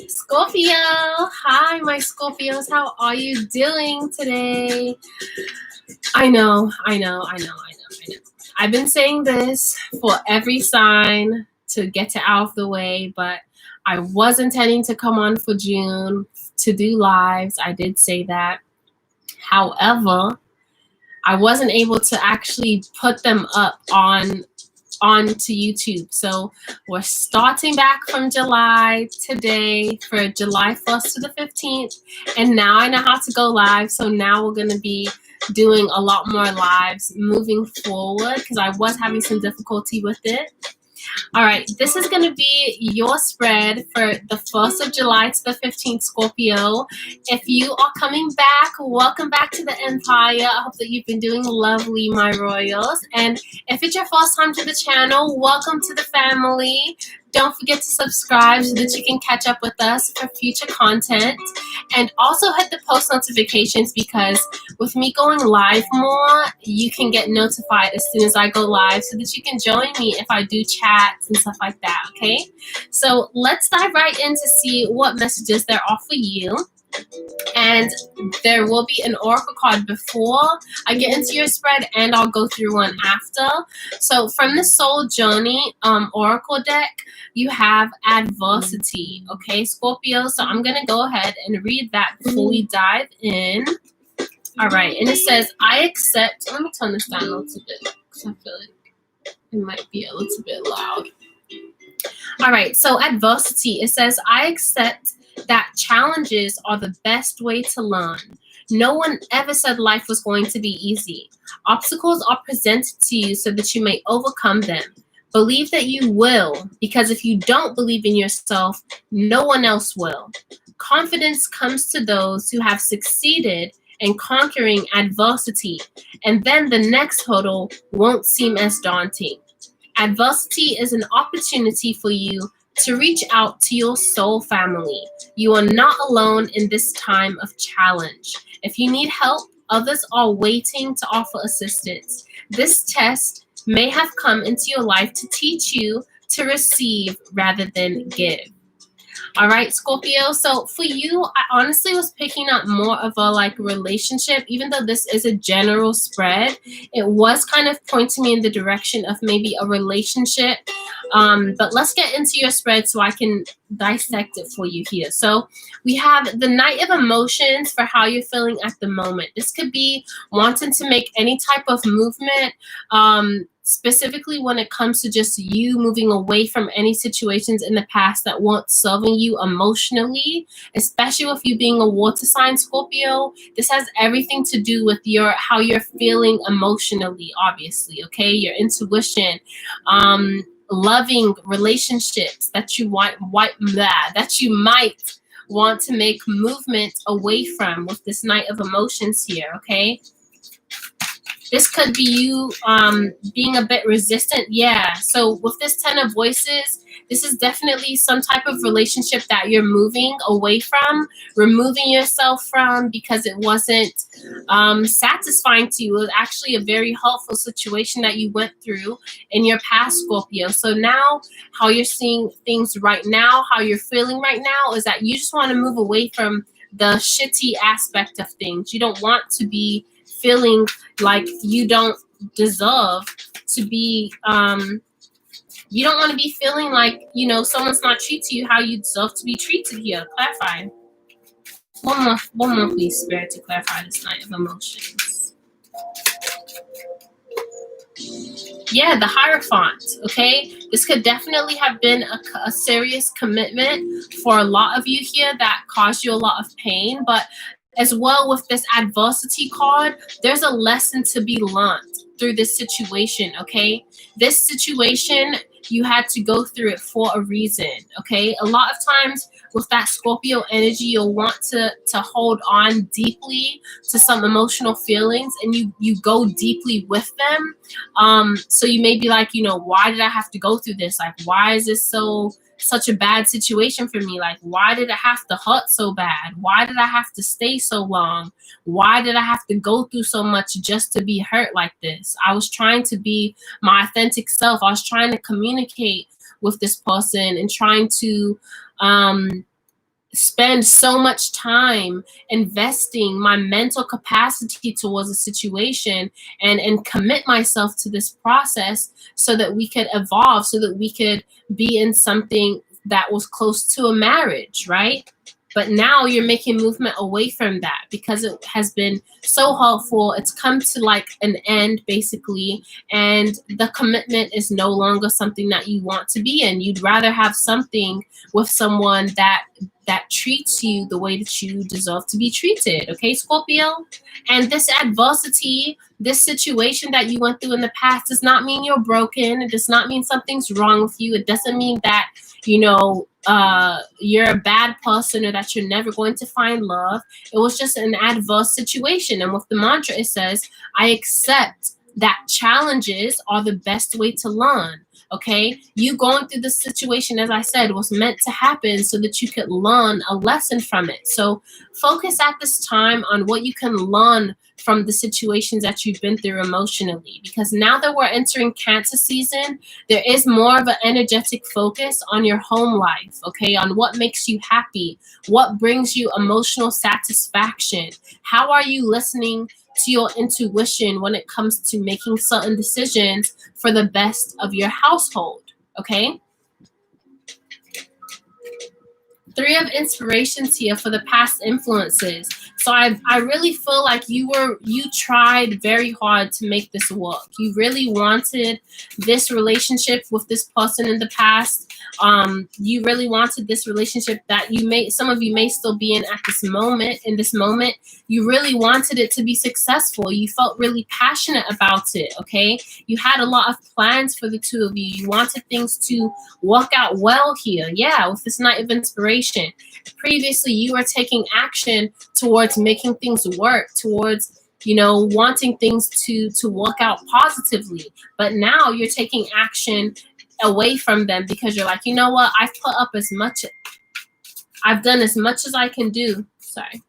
Scorpio, hi my Scorpios, how are you doing today? I know. I've been saying this for every sign to get it out of the way, but I was intending to come on for June to do lives. I did say that. However, I wasn't able to actually put them up onto YouTube. So we're starting back from July today for July 1st to the 15th. And now I know how to go live. So now we're going to be doing a lot more lives moving forward because I was having some difficulty with it. All right, this is going to be your spread for the 1st of July to the 15th, Scorpio. If you are coming back, welcome back to the Empire. I hope that you've been doing lovely, my royals. And if it's your first time to the channel, welcome to the family. Don't forget to subscribe so that you can catch up with us for future content. And also hit the post notifications because with me going live more, you can get notified as soon as I go live so that you can join me if I do chats and stuff like that, okay? So let's dive right in to see what messages there are for you. And there will be an oracle card before I get into your spread, and I'll go through one after. So from the Soul Journey oracle deck, you have adversity, okay, Scorpio? So I'm going to go ahead and read that before we dive in. All right, and it says, I accept, let me turn this down a little bit because I feel like it might be a little bit loud. All right, so adversity, it says, I accept that challenges are the best way to learn. No one ever said life was going to be easy. Obstacles are presented to you so that you may overcome them. Believe that you will, because if you don't believe in yourself, no one else will. Confidence comes to those who have succeeded in conquering adversity, and then the next hurdle won't seem as daunting. Adversity is an opportunity for you to reach out to your soul family. You are not alone in this time of challenge. If you need help, others are waiting to offer assistance. This test may have come into your life to teach you to receive rather than give. All right, Scorpio. So for you, I honestly was picking up more of a relationship, even though this is a general spread. It was kind of pointing me in the direction of maybe a relationship. But let's get into your spread so I can dissect it for you here. So we have the Knight of Emotions for how you're feeling at the moment. This could be wanting to make any type of movement, specifically when it comes to just you moving away from any situations in the past that weren't serving you emotionally, especially with you being a water sign, Scorpio. This has everything to do with how you're feeling emotionally, obviously, okay? Your intuition, loving relationships that you might want to make movement away from with this Knight of Emotions here, okay? This could be you being a bit resistant. Yeah. So with this Ten of Voices, this is definitely some type of relationship that you're moving away from, removing yourself from because it wasn't satisfying to you. It was actually a very hurtful situation that you went through in your past, Scorpio. So now how you're seeing things right now, how you're feeling right now is that you just want to move away from the shitty aspect of things. You don't want to be feeling like you don't deserve to be, you don't want to be feeling like, someone's not treating you how you deserve to be treated here. Clarify. One more please, Spirit, to clarify this Knight of Emotions. Yeah, the Hierophant, okay? This could definitely have been a serious commitment for a lot of you here that caused you a lot of pain, but as well with this adversity card, there's a lesson to be learned through this situation, okay? This situation, you had to go through it for a reason, okay? A lot of times with that Scorpio energy, you'll want to hold on deeply to some emotional feelings, and you go deeply with them. So you may be like, why did I have to go through this? Like, why is this so such a bad situation for me. Like, why did it have to hurt so bad? Why did I have to stay so long? Why did I have to go through so much just to be hurt like this? I was trying to be my authentic self. I was trying to communicate with this person and trying to spend so much time investing my mental capacity towards a situation and commit myself to this process so that we could evolve, so that we could be in something that was close to a marriage, right? But now you're making movement away from that because it has been so hurtful. It's come to like an end basically, and the commitment is no longer something that you want to be in. You'd rather have something with someone that treats you the way that you deserve to be treated, okay, Scorpio? And this adversity, this situation that you went through in the past does not mean you're broken. It does not mean something's wrong with you. It doesn't mean that, you know, you're a bad person or that you're never going to find love. It was just an adverse situation. And with the mantra, it says, I accept that challenges are the best way to learn. Okay, you going through this situation, as I said, was meant to happen so that you could learn a lesson from it. So focus at this time on what you can learn from the situations that you've been through emotionally, because now that we're entering Cancer season, there is more of an energetic focus on your home life, okay, on what makes you happy, what brings you emotional satisfaction. How are you listening to your intuition when it comes to making certain decisions for the best of your household, okay? Three of inspirations here for the past influences. So I really feel like you tried very hard to make this work. You really wanted this relationship with this person in the past. You really wanted this relationship that some of you may still be in at this moment. In this moment, you really wanted it to be successful. You felt really passionate about it, okay? You had a lot of plans for the two of you. You wanted things to work out well here. Yeah, with this Knight of Inspiration. Previously, you were taking action towards making things work, towards, you know, wanting things to work out positively. But now you're taking action away from them because you're like, you know what? I've done as much as I can do. Sorry.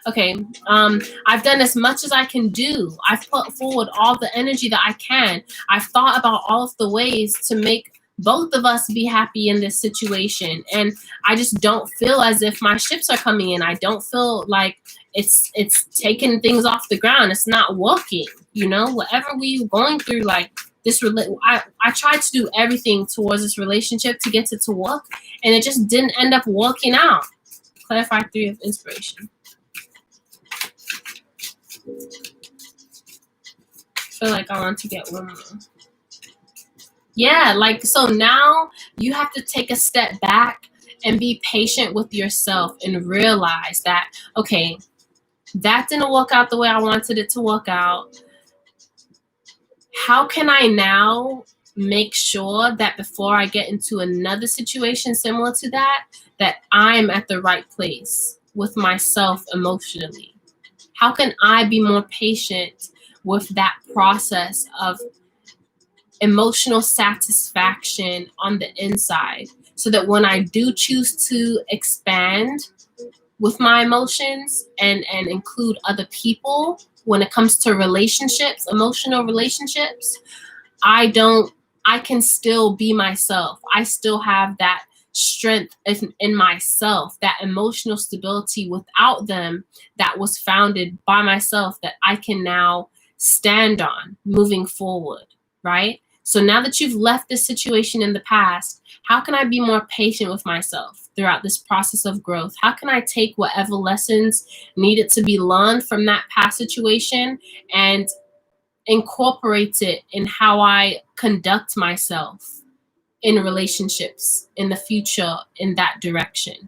Okay, I've done as much as I can do. I've put forward all the energy that I can. I've thought about all of the ways to make both of us be happy in this situation. And I just don't feel as if my ships are coming in. I don't feel like it's taking things off the ground. It's not working, you know, whatever we're going through, like this, I tried to do everything towards this relationship to get it to work, and it just didn't end up working out. Clarify Three of Inspiration. I feel like I want to get one more. Yeah, like, so now you have to take a step back and be patient with yourself and realize that, okay, that didn't work out the way I wanted it to work out. How can I now make sure that before I get into another situation similar to that, that I'm at the right place with myself emotionally? How can I be more patient with that process of emotional satisfaction on the inside, so that when I do choose to expand with my emotions and include other people when it comes to relationships, emotional relationships, I can still be myself. I still have that strength in myself, that emotional stability without them that was founded by myself, that I can now stand on moving forward, right? So now that you've left this situation in the past, how can I be more patient with myself throughout this process of growth? How can I take whatever lessons needed to be learned from that past situation and incorporate it in how I conduct myself in relationships in the future in that direction?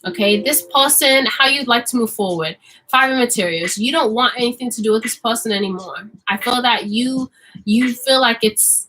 Okay, this person, how you'd like to move forward. Five of Materials. You don't want anything to do with this person anymore. I feel that you feel like it's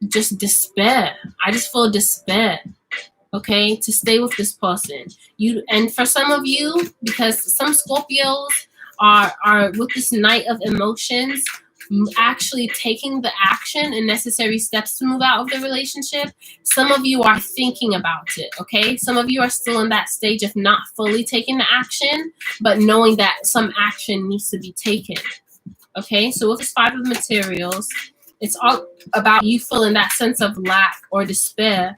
just despair. I just feel despair, okay, to stay with this person. And for some of you, because some Scorpios are with this Knight of Emotions, actually taking the action and necessary steps to move out of the relationship. Some of you are thinking about it, okay? Some of you are still in that stage of not fully taking the action, but knowing that some action needs to be taken, okay? So with this 5 of materials, it's all about you feeling that sense of lack or despair,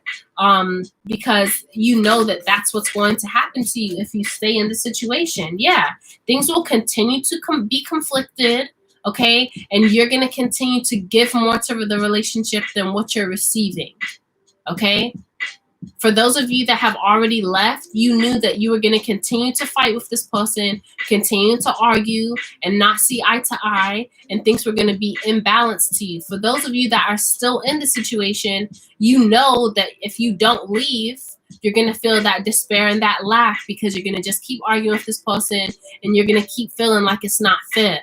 because you know that that's what's going to happen to you if you stay in the situation. Yeah, things will continue to be conflicted, okay? And you're going to continue to give more to the relationship than what you're receiving, okay? For those of you that have already left, you knew that you were going to continue to fight with this person, continue to argue and not see eye to eye, and things were going to be imbalanced to you. For those of you that are still in the situation, you know that if you don't leave, you're going to feel that despair and that lack, because you're going to just keep arguing with this person and you're going to keep feeling like it's not fair.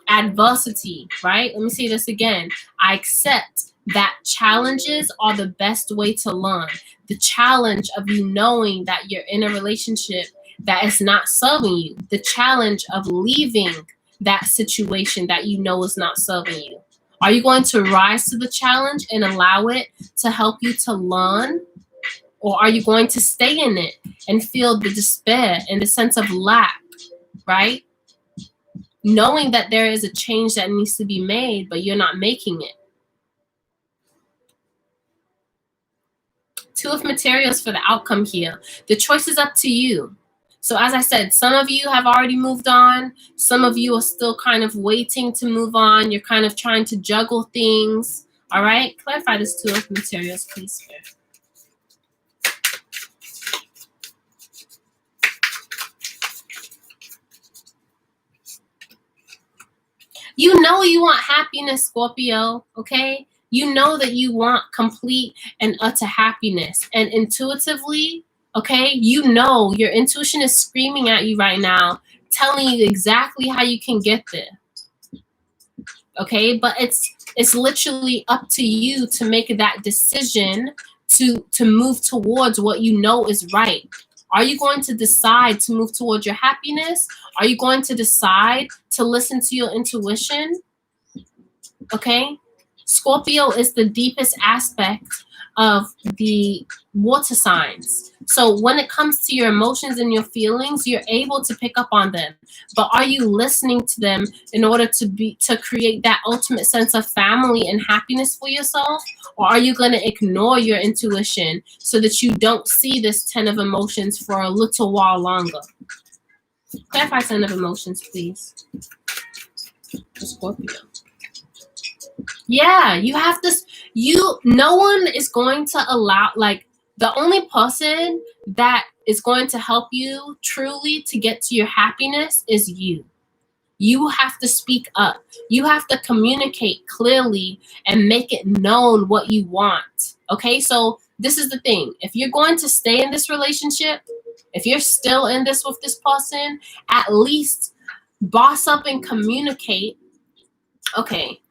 Adversity, right? Let me say this again. I accept that challenges are the best way to learn. The challenge of you knowing that you're in a relationship that is not serving you. The challenge of leaving that situation that you know is not serving you. Are you going to rise to the challenge and allow it to help you to learn? Or are you going to stay in it and feel the despair and the sense of lack, right? Knowing that there is a change that needs to be made, but you're not making it. 2 of materials for the outcome here. The choice is up to you. So as I said, some of you have already moved on. Some of you are still kind of waiting to move on. You're kind of trying to juggle things. All right, clarify this 2 of materials, please. You know you want happiness, Scorpio, okay? You know that you want complete and utter happiness. And intuitively, okay, you know your intuition is screaming at you right now, telling you exactly how you can get there. Okay, but it's literally up to you to make that decision to move towards what you know is right. Are you going to decide to move towards your happiness? Are you going to decide to listen to your intuition? Okay? Scorpio is the deepest aspect of the water signs. So when it comes to your emotions and your feelings, you're able to pick up on them. But are you listening to them in order to create that ultimate sense of family and happiness for yourself? Or are you going to ignore your intuition so that you don't see this 10 of emotions for a little while longer? Clarify 10 of emotions, please. For Scorpio. Yeah, you have this. No one is going to allow, like, the only person that is going to help you truly to get to your happiness is you. You have to speak up. You have to communicate clearly and make it known what you want. Okay, so this is the thing. If you're going to stay in this relationship, if you're still in this with this person, at least boss up and communicate. Okay,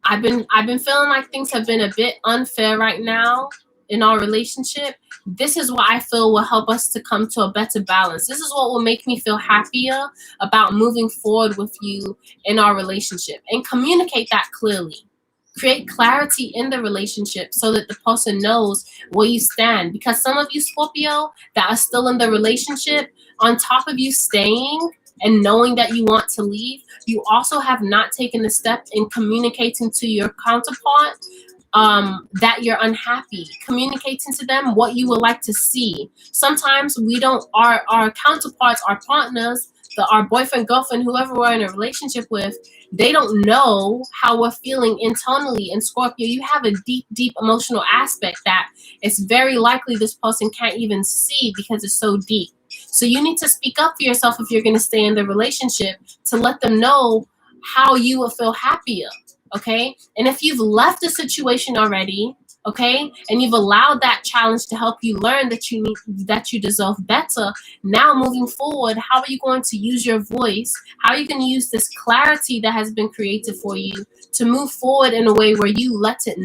I've been feeling like things have been a bit unfair right now in our relationship. This is what I feel will help us to come to a better balance. This is what will make me feel happier about moving forward with you in our relationship. And communicate that clearly. Create clarity in the relationship so that the person knows where you stand. Because some of you Scorpio that are still in the relationship, on top of you staying and knowing that you want to leave, you also have not taken the step in communicating to your counterpart that you're unhappy, communicating to them what you would like to see. Sometimes we don't, our counterparts, our partners, our boyfriend, girlfriend, whoever we're in a relationship with, they don't know how we're feeling internally. In Scorpio, you have a deep emotional aspect that it's very likely this person can't even see because it's so deep. So you need to speak up for yourself if you're going to stay in the relationship, to let them know how you will feel happier. Okay? And if you've left the situation already, okay? And you've allowed that challenge to help you learn that you deserve better. Now moving forward, how are you going to use your voice? How are you going to use this clarity that has been created for you to move forward in a way where you let it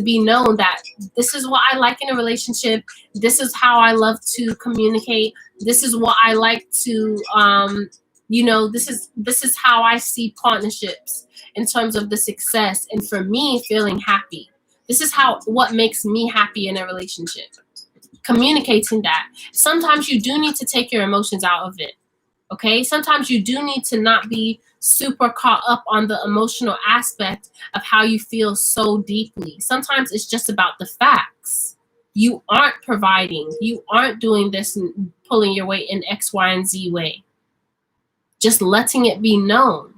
be known that this is what I like in a relationship. This is how I love to communicate. This is what I like to this is how I see partnerships in terms of the success, and for me feeling happy. This is what makes me happy in a relationship. Communicating that. Sometimes you do need to take your emotions out of it. Okay? Sometimes you do need to not be super caught up on the emotional aspect of how you feel so deeply. Sometimes it's just about the facts. You aren't providing. You aren't doing this and pulling your weight in X, Y, and Z way. Just letting it be known.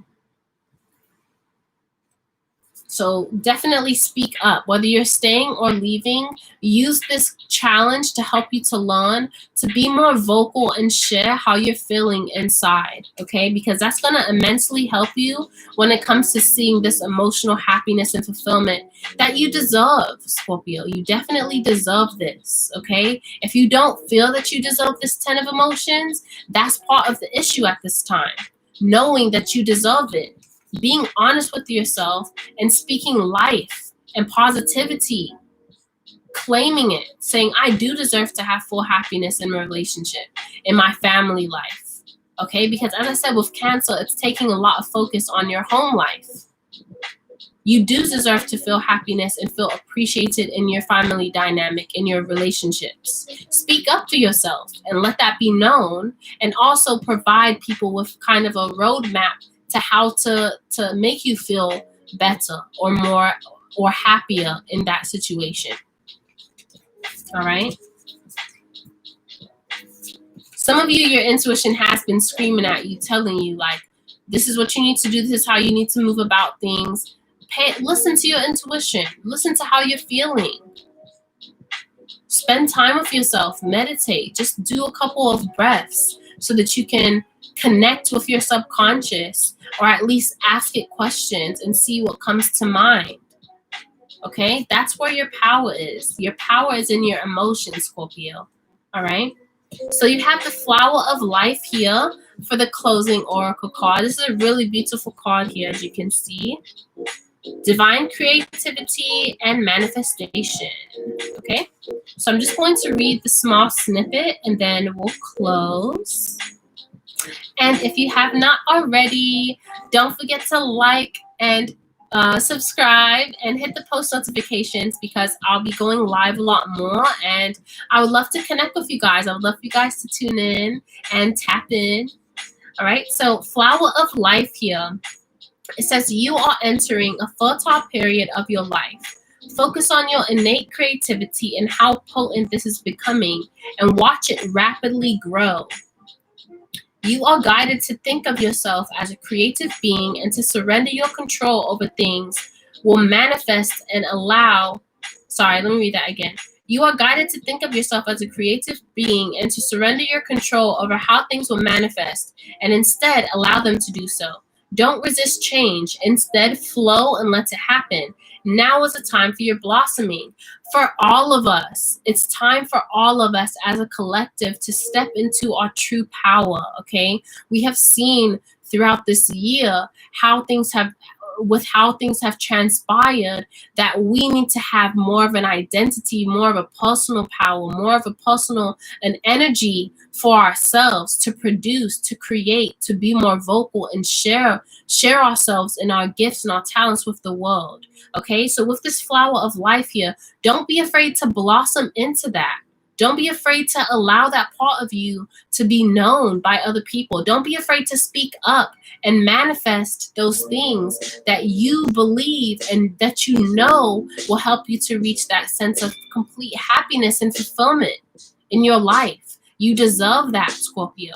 So definitely speak up. Whether you're staying or leaving, use this challenge to help you to learn to be more vocal and share how you're feeling inside, okay? Because that's going to immensely help you when it comes to seeing this emotional happiness and fulfillment that you deserve, Scorpio. You definitely deserve this, okay? If you don't feel that you deserve this 10 of emotions, that's part of the issue at this time. Knowing that you deserve it. Being honest with yourself and speaking life and positivity, claiming it, saying, I do deserve to have full happiness in my relationship, in my family life, okay? Because as I said, with Cancer, it's taking a lot of focus on your home life. You do deserve to feel happiness and feel appreciated in your family dynamic, in your relationships. Speak up for yourself and let that be known, and also provide people with kind of a roadmap to how to make you feel better or more or happier in that situation. All right. Some of you, your intuition has been screaming at you, telling you like, this is what you need to do. This is how you need to move about things. Listen to your intuition. Listen to how you're feeling. Spend time with yourself. Meditate. Just do a couple of breaths so that you can connect with your subconscious, or at least ask it questions and see what comes to mind. Okay? That's where your power is. Your power is in your emotions, Scorpio. All right? So you have the Flower of Life here for the closing oracle card. This is a really beautiful card here, as you can see. Divine creativity and manifestation. Okay? So I'm just going to read the small snippet and then we'll close. And if you have not already, don't forget to like and subscribe and hit the post notifications, because I'll be going live a lot more, and I would love to connect with you guys. I would love for you guys to tune in and tap in. All right, so Flower of Life here. It says you are entering a fertile period of your life. Focus on your innate creativity and how potent this is becoming, and watch it rapidly grow. You are guided to think of yourself as a creative being, and to surrender your control over things will manifest and allow. Sorry, let me read that again. You are guided to think of yourself as a creative being and to surrender your control over how things will manifest, and instead allow them to do so. Don't resist change. Instead, flow and let it happen. Now is the time for your blossoming. For all of us, it's time for all of us as a collective to step into our true power, okay? We have seen throughout this year how things have transpired, that we need to have more of an identity, more of a personal power, more of an energy for ourselves to produce, to create, to be more vocal and share ourselves and our gifts and our talents with the world. Okay, so with this Flower of Life here, don't be afraid to blossom into that. Don't be afraid to allow that part of you to be known by other people. Don't be afraid to speak up and manifest those things that you believe and that you know will help you to reach that sense of complete happiness and fulfillment in your life. You deserve that, Scorpio.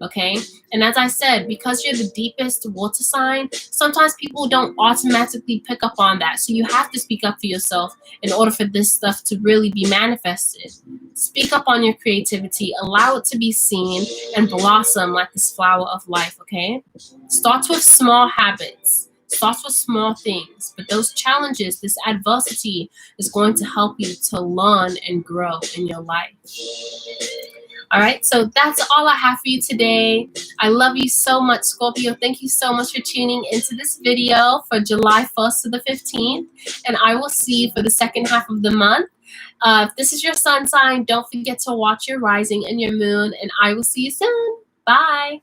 Okay? And as I said, because you're the deepest water sign, sometimes people don't automatically pick up on that. So you have to speak up for yourself in order for this stuff to really be manifested. Speak up on your creativity. Allow it to be seen and blossom like this Flower of Life, okay? Starts with small habits. Starts with small things, but those challenges, this adversity is going to help you to learn and grow in your life. All right, so that's all I have for you today. I love you so much, Scorpio. Thank you so much for tuning into this video for July 1st to the 15th, and I will see you for the second half of the month. If this is your sun sign, don't forget to watch your rising and your moon, and I will see you soon. Bye.